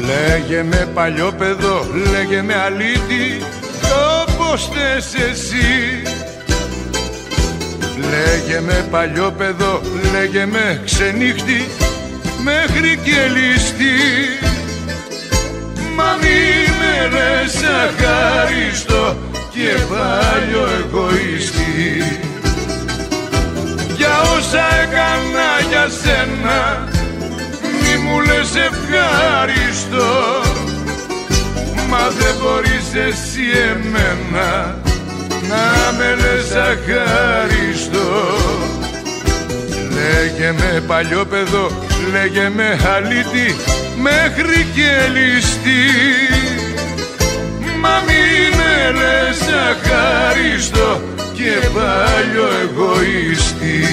Λέγε με παλιόπαιδο, λέγε με αλήτη, όπως θες εσύ. Λέγε με παλιόπαιδο, λέγε με ξενύχτη, μέχρι και ληστή. Μα μη με λες αχάριστο και παλιό εγωιστή. Για όσα έκανα για σένα μη μου λες ευχάριστο. Μα δεν μπορείς εσύ εμένα να με λες αχάριστο. Λέγε με παλιόπαιδο, λέγε με αλήτη, μέχρι και ληστή. Μα μη με λες αχάριστο και παλιό εγωιστή.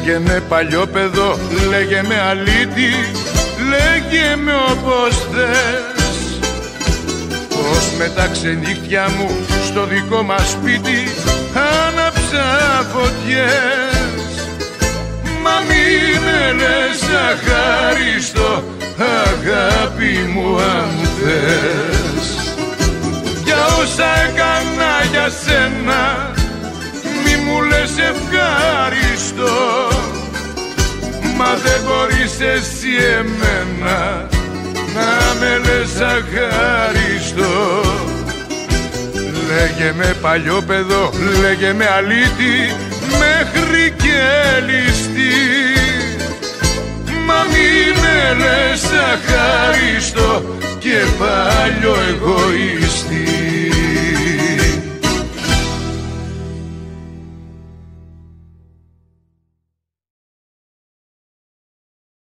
Λέγε με παλιόπαιδο, λέγε με αλήτη, λέγε με όπως θες. Πως με τα ξενύχτια μου στο δικό μας σπίτι άναψα φωτιές. Μα μη με λες αχάριστο, αγάπη μου αν θες. Για όσα έκανα για σένα μη μου λες ευχάριστο. Μα δεν μπορείς εσύ εμένα να με λες αχάριστο. Λέγε με παλιόπαιδο, λέγε με αλήτη, μέχρι και ληστή. Μα μη με λες αχάριστο και παλιό εγωιστή.